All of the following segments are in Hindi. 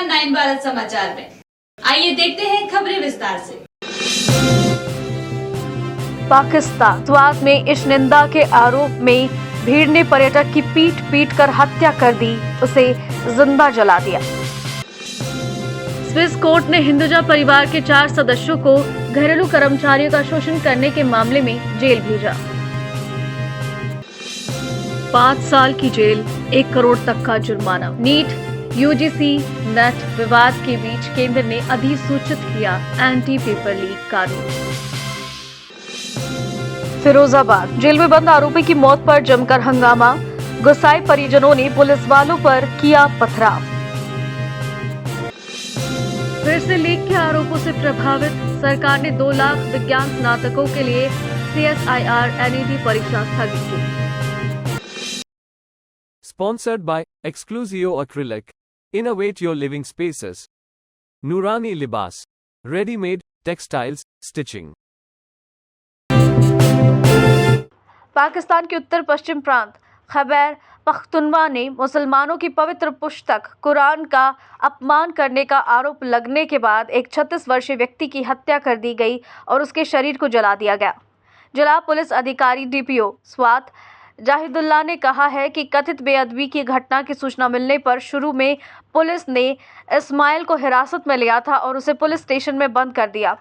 नमस्कार 9 भारत समाचार में आइए देखते हैं खबरें विस्तार से। पाकिस्तान में इस निंदा के आरोप में भीड़ ने पर्यटक की पीट कर हत्या कर दी, उसे जिंदा जला दिया। स्विस कोर्ट ने हिंदुजा परिवार के 4 सदस्यों को घरेलू कर्मचारियों का शोषण करने के मामले में जेल भेजा। 5 साल की जेल, 1 करोड़ तक का जुर्माना। नीट यूजीसी नेट विवाद के बीच केंद्र ने अधिसूचित किया एंटी पेपर लीक कानून। फिरोजाबाद जेल में बंद आरोपी की मौत पर जमकर हंगामा, गुस्साए परिजनों ने पुलिस वालों पर किया पथराव। फिर से लीक के आरोपों से प्रभावित सरकार ने 2 लाख विज्ञान स्नातकों के लिए CSIR NET परीक्षा स्थगित की। Sponsored by Exclusio Acrylic. Innovate your living spaces. Nurani Libas. Ready-made textiles, stitching. Pakistan के उत्तर पश्चिम प्रांत खैबर पख्तूनख्वा ने मुसलमानों की पवित्र पुस्तक कुरान का अपमान करने का आरोप लगने के बाद एक 36 वर्षीय व्यक्ति की हत्या कर दी गई और उसके शरीर को जला दिया गया। जिला पुलिस अधिकारी DPO स्वात जाहिदुल्लाह ने कहा है कि कथित बेअदबी की घटना की सूचना मिलने पर शुरू में पुलिस ने इस्माइल को हिरासत में लिया था और उसे पुलिस स्टेशन में बंद कर दिया।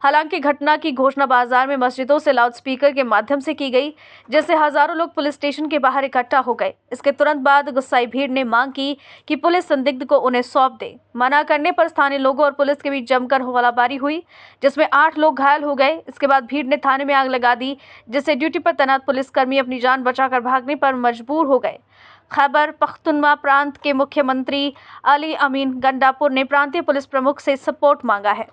हालांकि घटना की घोषणा बाजार में मस्जिदों से लाउडस्पीकर के माध्यम से की गई, जिससे हजारों लोग पुलिस स्टेशन के बाहर इकट्ठा हो गए। इसके तुरंत बाद गुस्साई भीड़ ने मांग की कि पुलिस संदिग्ध को उन्हें सौंप दे। मना करने पर स्थानीय लोगों और पुलिस के बीच जमकर गोलाबारी हुई, जिसमें 8 लोग घायल हो गए। इसके बाद भीड़ ने थाने में आग लगा दी, जिससे ड्यूटी पर तैनात पुलिसकर्मी अपनी जान बचाकर भागने पर मजबूर हो गए। खैबर पख्तूनख्वा प्रांत के मुख्यमंत्री अली अमीन गंडापुर ने प्रांतीय पुलिस प्रमुख से सपोर्ट मांगा है।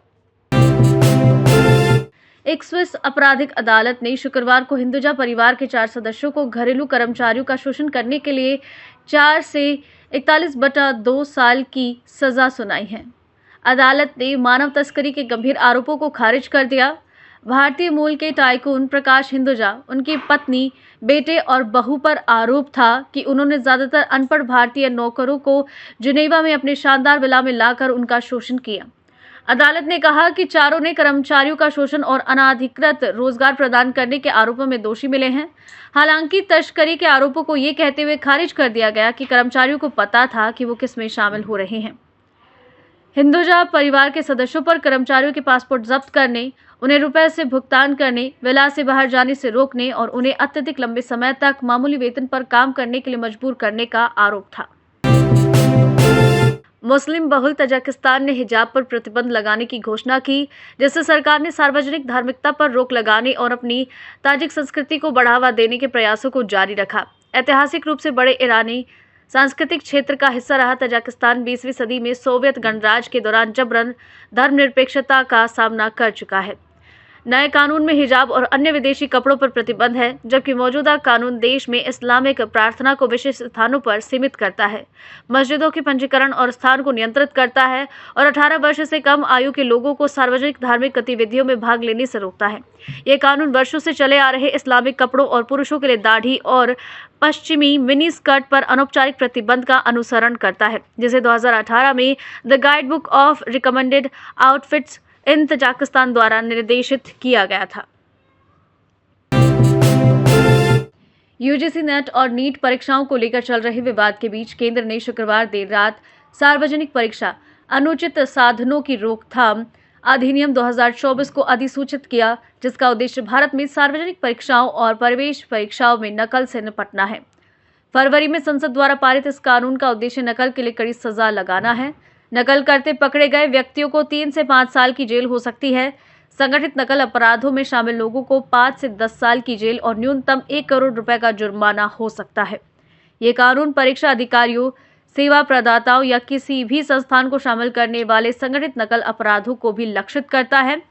एक स्विस आपराधिक अदालत ने शुक्रवार को हिंदुजा परिवार के 4 सदस्यों को घरेलू कर्मचारियों का शोषण करने के लिए 4 से 41/2 साल की सजा सुनाई है। अदालत ने मानव तस्करी के गंभीर आरोपों को खारिज कर दिया। भारतीय मूल के टाइकून प्रकाश हिंदुजा, उनकी पत्नी, बेटे और बहू पर आरोप था कि उन्होंने ज्यादातर अनपढ़ भारतीय नौकरों को जिनेवा में अपने शानदार विला में लाकर उनका शोषण किया। अदालत ने कहा कि चारों ने कर्मचारियों का शोषण और अनाधिकृत रोजगार प्रदान करने के आरोपों में दोषी मिले हैं। हालांकि तस्करी के आरोपों को ये कहते हुए खारिज कर दिया गया कि कर्मचारियों को पता था कि वो किस में शामिल हो रहे हैं। हिंदुजा परिवार के सदस्यों पर कर्मचारियों के पासपोर्ट जब्त करने, उन्हें रुपए से भुगतान करने, विला से बाहर जाने से रोकने और उन्हें अत्यधिक लंबे समय तक मामूली वेतन पर काम करने के लिए मजबूर करने का आरोप था। मुस्लिम बहुल तजाकिस्तान ने हिजाब पर प्रतिबंध लगाने की घोषणा की, जिससे सरकार ने सार्वजनिक धार्मिकता पर रोक लगाने और अपनी ताजिक संस्कृति को बढ़ावा देने के प्रयासों को जारी रखा। ऐतिहासिक रूप से बड़े ईरानी सांस्कृतिक क्षेत्र का हिस्सा रहा तजाकिस्तान 20वीं सदी में सोवियत गणराज्य के दौरान जबरन धर्मनिरपेक्षता का सामना कर चुका है। नए कानून में हिजाब और अन्य विदेशी कपड़ों पर प्रतिबंध है, जबकि मौजूदा कानून देश में इस्लामिक प्रार्थना को विशेष स्थानों पर सीमित करता है, मस्जिदों के पंजीकरण और स्थान को नियंत्रित करता है और 18 वर्ष से कम आयु के लोगों को सार्वजनिक धार्मिक गतिविधियों में भाग लेने से रोकता है। ये कानून वर्षों से चले आ रहे इस्लामिक कपड़ों और पुरुषों के लिए दाढ़ी और पश्चिमी मिनी स्कर्ट पर अनौपचारिक प्रतिबंध का अनुसरण करता है, जिसे 2018 में the guide book of recommended outfits in Tajikistan द्वारा निर्देशित किया गया था। यूजीसी नेट और नीट परीक्षाओं को लेकर चल रहे विवाद के बीच केंद्र ने शुक्रवार देर रात सार्वजनिक परीक्षा अनुचित साधनों की रोकथाम अधिनियम 2024 को अधिसूचित किया, जिसका उद्देश्य भारत में सार्वजनिक परीक्षाओं और प्रवेश परीक्षाओं में नकल से निपटना है। फरवरी में संसद द्वारा पारित इस कानून का उद्देश्य नकल के लिए कड़ी सजा लगाना है। नकल करते पकड़े गए व्यक्तियों को 3 से 5 साल की जेल हो सकती है। संगठित नकल अपराधों में शामिल लोगों को 5 से 10 साल की जेल और न्यूनतम 1 करोड़ रुपए का जुर्माना हो सकता है। ये कानून परीक्षा अधिकारियों, सेवा प्रदाताओं या किसी भी संस्थान को शामिल करने वाले संगठित नकल अपराधों को भी लक्षित करता है।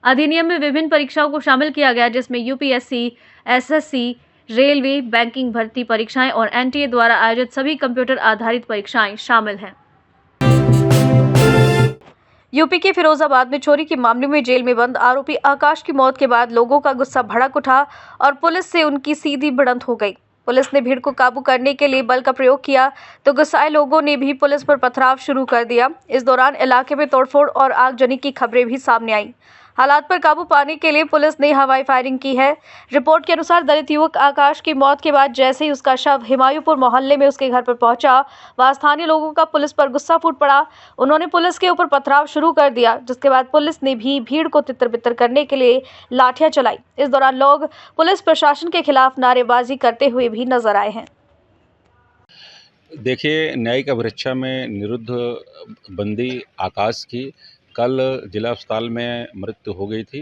अधिनियम में विभिन्न परीक्षाओं को शामिल किया गया, जिसमें UPSC, SSC, रेलवे, बैंकिंग भर्ती परीक्षाएं और NTA द्वारा आयोजित सभी कंप्यूटर आधारित परीक्षाएं शामिल हैं। यूपी के फिरोजाबाद में चोरी के मामले में जेल में बंद आरोपी आकाश की मौत के बाद लोगों का गुस्सा भड़क उठा और पुलिस से उनकी सीधी भिड़ंत हो गई। पुलिस ने भीड़ को काबू करने के लिए बल का प्रयोग किया तो गुस्साए लोगों ने भी पुलिस पर पथराव शुरू कर दिया। इस दौरान इलाके में तोड़फोड़ और आगजनी की खबरें भी सामने आई। हालात पर काबू पाने के लिए पुलिस ने हवाई फायरिंग की है। रिपोर्ट के अनुसार दलित युवक आकाश की मौत के बाद जैसे ही उसका शव हिमायूपुर मोहल्ले में उसके घर पर पहुंचा, वहां स्थानीय लोगों का पुलिस पर गुस्सा फूट पड़ा। उन्होंने पुलिस के ऊपर पथराव शुरू कर दिया, जिसके बाद पुलिस ने भी भीड़ को तितर-बितर करने के लिए लाठियां चलाई। इस दौरान लोग पुलिस प्रशासन के खिलाफ नारेबाजी करते हुए भी नजर आए हैं। देखिए, न्यायिक अभिरक्षा में निरुद्ध बंदी आकाश की कल जिला अस्पताल में मृत्यु हो गई थी।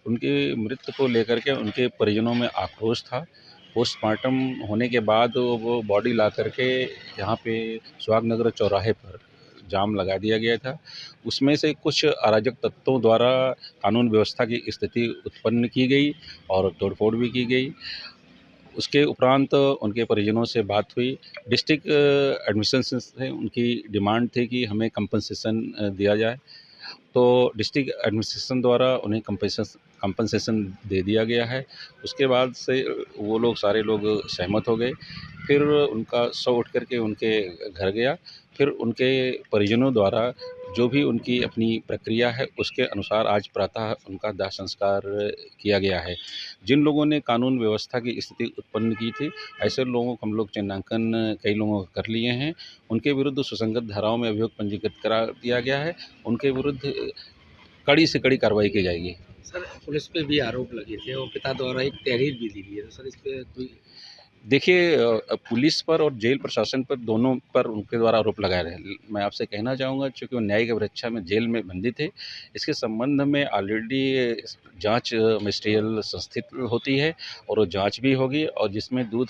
उनकी मृत्यु को लेकर के उनके परिजनों में आक्रोश था। पोस्टमार्टम होने के बाद वो बॉडी ला करके यहाँ पे सुहागनगर चौराहे पर जाम लगा दिया गया था। उसमें से कुछ अराजक तत्वों द्वारा कानून व्यवस्था की स्थिति उत्पन्न की गई और तोड़फोड़ भी की गई। उसके उपरांत उनके परिजनों से बात हुई। डिस्ट्रिक्ट एडमिनिस्ट्रेशन से उनकी डिमांड थी कि हमें कंपनसेशन दिया जाए, तो डिस्ट्रिक्ट एडमिनिस्ट्रेशन द्वारा उन्हें कंपनसेशन दे दिया गया है। उसके बाद से वो लोग सारे लोग सहमत हो गए। फिर उनका शव उठ कर के उनके घर गया। फिर उनके परिजनों द्वारा जो भी उनकी अपनी प्रक्रिया है उसके अनुसार आज प्रातः उनका दाह संस्कार किया गया है। जिन लोगों ने कानून व्यवस्था की स्थिति उत्पन्न की थी, ऐसे लोगों को हम लोग चिन्हांकन कई लोगों का कर लिए हैं। उनके विरुद्ध सुसंगत धाराओं में अभियोग पंजीकृत करा दिया गया है। उनके विरुद्ध कड़ी से कड़ी कार्रवाई की जाएगी। सर, पुलिस पे भी आरोप लगे थे और पिता द्वारा एक तहरीर भी दी गई है। सर, इस पे कोई देखिए, पुलिस पर और जेल प्रशासन पर दोनों पर उनके द्वारा आरोप लगाए रहे। मैं आपसे कहना चाहूँगा, चूँकि वो न्यायिक अभिरक्षा में जेल में बंदी थे, इसके संबंध में ऑलरेडी जांच मजिस्ट्रियल संस्थित होती है और वो जांच भी होगी और जिसमें दूध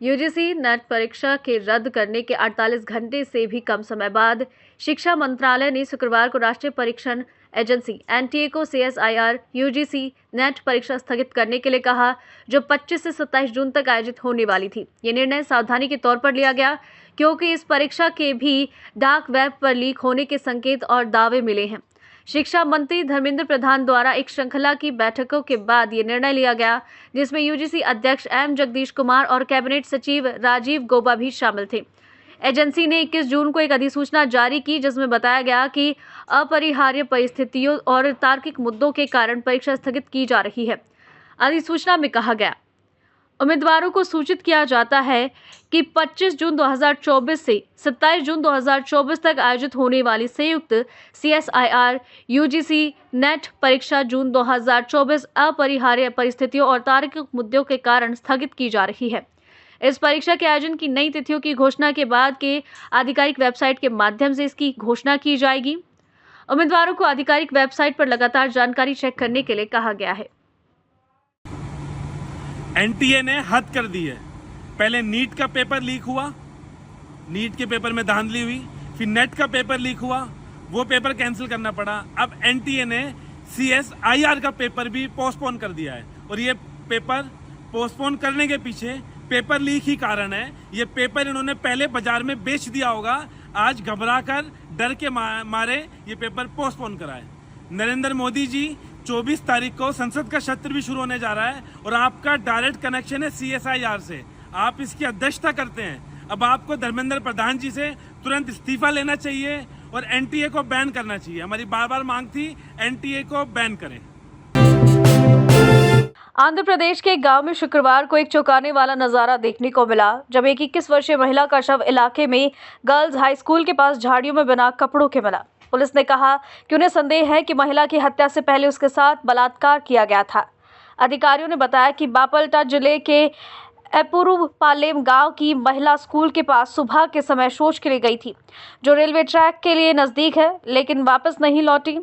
यूजीसी नेट परीक्षा के रद्द करने के 48 घंटे से भी कम समय बाद शिक्षा मंत्रालय ने शुक्रवार को राष्ट्रीय परीक्षण एजेंसी एनटीए को सीएसआईआर यूजीसी नेट परीक्षा स्थगित करने के लिए कहा, जो 25 से 27 जून तक आयोजित होने वाली थी। ये निर्णय सावधानी के तौर पर लिया गया क्योंकि इस परीक्षा के भी डार्क वेब पर लीक होने के संकेत और दावे मिले हैं। शिक्षा मंत्री धर्मेंद्र प्रधान द्वारा एक श्रृंखला की बैठकों के बाद ये निर्णय लिया गया, जिसमें यूजीसी अध्यक्ष एम जगदीश कुमार और कैबिनेट सचिव राजीव गौबा भी शामिल थे। एजेंसी ने 21 जून को एक अधिसूचना जारी की, जिसमें बताया गया कि अपरिहार्य परिस्थितियों और तार्किक मुद्दों के कारण परीक्षा स्थगित की जा रही है। अधिसूचना में कहा गया, उम्मीदवारों को सूचित किया जाता है कि 25 जून 2024 से 27 जून 2024 तक आयोजित होने वाली संयुक्त सीएसआईआर यूजीसी नेट परीक्षा जून 2024 अपरिहार्य परिस्थितियों और तार्किक मुद्दों के कारण स्थगित की जा रही है। इस परीक्षा के आयोजन की नई तिथियों की घोषणा के बाद के आधिकारिक वेबसाइट के माध्यम से इसकी घोषणा की जाएगी। उम्मीदवारों को आधिकारिक वेबसाइट पर लगातार जानकारी चेक करने के लिए कहा गया है। एनटीए ने हद कर दी है। पहले नीट का पेपर लीक हुआ, नीट के पेपर में धांधली हुई, फिर नेट का पेपर लीक हुआ, वो पेपर कैंसिल करना पड़ा। अब एनटीए ने सीएसआईआर का पेपर भी पोस्टपोन कर दिया है और ये पेपर पोस्टपोन करने के पीछे पेपर लीक ही कारण है। ये पेपर इन्होंने पहले बाजार में बेच दिया होगा, आज घबरा कर डर के मारे ये पेपर पोस्टपोन कराए। नरेंद्र मोदी जी 24 तारीख को संसद का सत्र भी शुरू होने जा रहा है और आपका डायरेक्ट कनेक्शन है सीएसआईआर से, आप इसकी अध्यक्षता करते हैं। अब आपको धर्मेंद्र प्रधान जी से तुरंत इस्तीफा लेना चाहिए और एनटीए को बैन करना चाहिए। हमारी बार बार मांग थी, एनटीए को बैन करें। आंध्र प्रदेश के एक गांव में शुक्रवार को एक चौंकाने वाला नजारा देखने को मिला, जब एक 21 वर्षीय महिला का शव इलाके में गर्ल्स हाई स्कूल के पास झाड़ियों में बना कपड़ों के मिला। पुलिस ने कहा कि उन्हें संदेह है कि महिला की हत्या से पहले उसके साथ बलात्कार किया गया था। अधिकारियों ने बताया कि बापलटा जिले के एपुरुपालेम गांव की महिला स्कूल के पास सुबह के समय शौच के लिए गई थी, जो रेलवे ट्रैक के लिए नजदीक है, लेकिन वापस नहीं लौटी।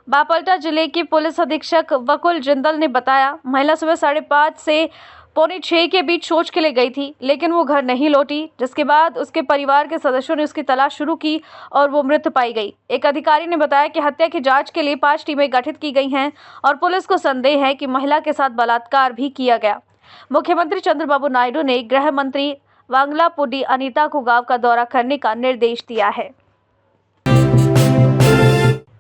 बापलटा जिले के पुलिस अधीक्षक वकुल जिंदल ने बताया, महिला सुबह 5:30 से 5:45 के बीच शौच के लिए गई थी, लेकिन वो घर नहीं लौटी, जिसके बाद उसके परिवार के सदस्यों ने उसकी तलाश शुरू की और वो मृत पाई गई। एक अधिकारी ने बताया कि हत्या की जांच के लिए 5 टीमें गठित की गई हैं और पुलिस को संदेह है कि महिला के साथ बलात्कार भी किया गया। मुख्यमंत्री चंद्रबाबू नायडू ने गृह मंत्री वांगलापुडी अनीता को गांव का दौरा करने का निर्देश दिया है।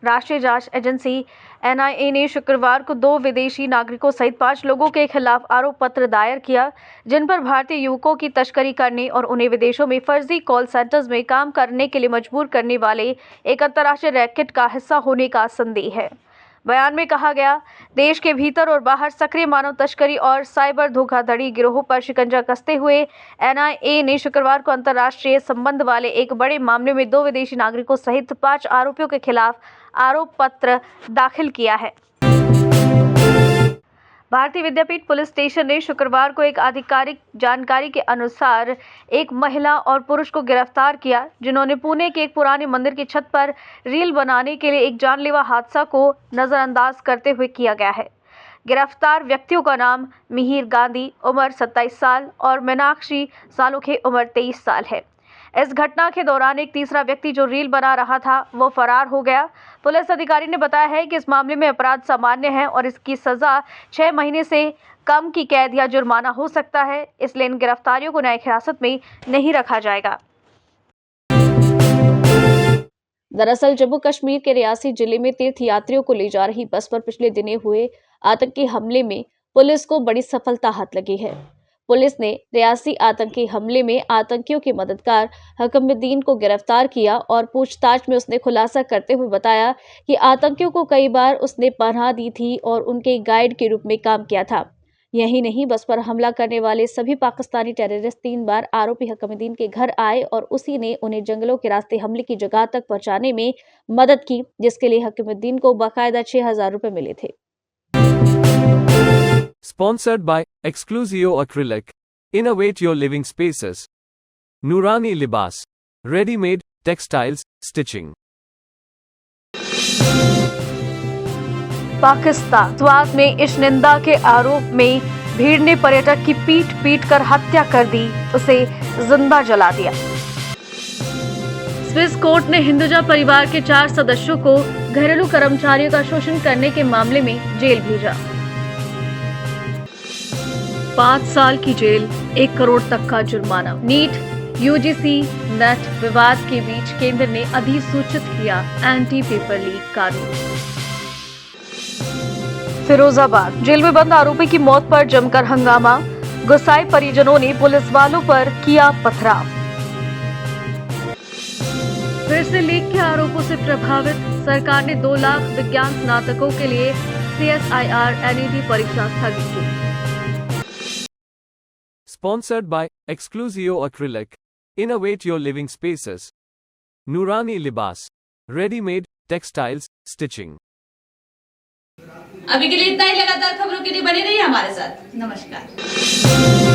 राष्ट्रीय जांच एजेंसी NIA ने शुक्रवार को 2 विदेशी नागरिकों सहित 5 लोगों के खिलाफ आरोप पत्र दायर किया, जिन पर भारतीय युवकों की तस्करी करने और उन्हें विदेशों में फर्जी कॉल सेंटर्स में काम करने के लिए मजबूर करने वाले एक अंतर्राष्ट्रीय रैकेट का हिस्सा होने का संदेह है। बयान में कहा गया, देश के भीतर और बाहर सक्रिय मानव तस्करी और साइबर धोखाधड़ी गिरोहों पर शिकंजा कसते हुए NIA ने शुक्रवार को अंतर्राष्ट्रीय संबंध वाले एक बड़े मामले में 2 विदेशी नागरिकों सहित 5 आरोपियों के खिलाफ आरोप पत्र दाखिल किया है। भारतीय विद्यापीठ पुलिस स्टेशन ने शुक्रवार को एक आधिकारिक जानकारी के अनुसार एक महिला और पुरुष को गिरफ्तार किया, जिन्होंने पुणे के एक पुराने मंदिर की छत पर रील बनाने के लिए एक जानलेवा हादसा को नजरअंदाज करते हुए किया गया है। गिरफ्तार व्यक्तियों का नाम मिहिर गांधी, उम्र 27 साल और मीनाक्षी सालुखे, उम्र 23 साल है। इस घटना के दौरान एक तीसरा व्यक्ति जो रील बना रहा था वो फरार हो गया। पुलिस अधिकारी ने बताया है कि इस मामले में अपराध सामान्य है और इसकी सजा 6 महीने से कम की कैद या जुर्माना हो सकता है, इसलिए इन गिरफ्तारियों को न्यायिक हिरासत में नहीं रखा जाएगा। दरअसल जम्मू कश्मीर के रियासी जिले में तीर्थ यात्रियों को ले जा रही बस पर पिछले दिनों हुए आतंकी हमले में पुलिस को बड़ी सफलता हाथ लगी है। पुलिस ने रियासी आतंकी हमले में आतंकियों के मददगार हकमुद्दीन को गिरफ्तार किया और पूछताछ में उसने खुलासा करते हुए बताया कि आतंकियों को कई बार उसने पनाह दी थी और उनके गाइड के रूप में काम किया था। यही नहीं, बस पर हमला करने वाले सभी पाकिस्तानी टेररिस्ट 3 बार आरोपी हकमुद्दीन के घर आए और उसी ने उन्हें जंगलों के रास्ते हमले की जगह तक पहुंचाने में मदद की, जिसके लिए हकमुद्दीन को बाकायदा 6,000 रुपए मिले थे। Sponsored by Exclusio Acrylic. Innovate your living spaces. Nurani Libas. Ready-made textiles, stitching. Pakistan Swat में इस निंदा के आरोप में भीड़ ने पर्यटक की पीट कर हत्या कर दी, उसे जिंदा जला दिया। स्विस कोर्ट ने हिंदुजा परिवार के 4 सदस्यों को घरेलू कर्मचारियों का शोषण करने के मामले में जेल भेजा। 5 साल की जेल, 1 करोड़ तक का जुर्माना। नीट UGC नेट विवाद के बीच केंद्र ने अधिसूचित किया एंटी पेपर लीक कानून। फिरोजाबाद जेल में बंद आरोपी की मौत पर जमकर हंगामा, गुस्साए परिजनों ने पुलिस वालों पर किया पथराव। फिर से लीक के आरोपों से प्रभावित सरकार ने 2 लाख विज्ञान स्नातकों के लिए CSIR NET परीक्षा स्थगित की। Sponsored by Exclusio Acrylic. Innovate your living spaces. Nurani Libas. Ready-made textiles, stitching. अभी के लिए इतना ही। लगातार खबरों के लिए बने रहिए हमारे साथ। नमस्कार।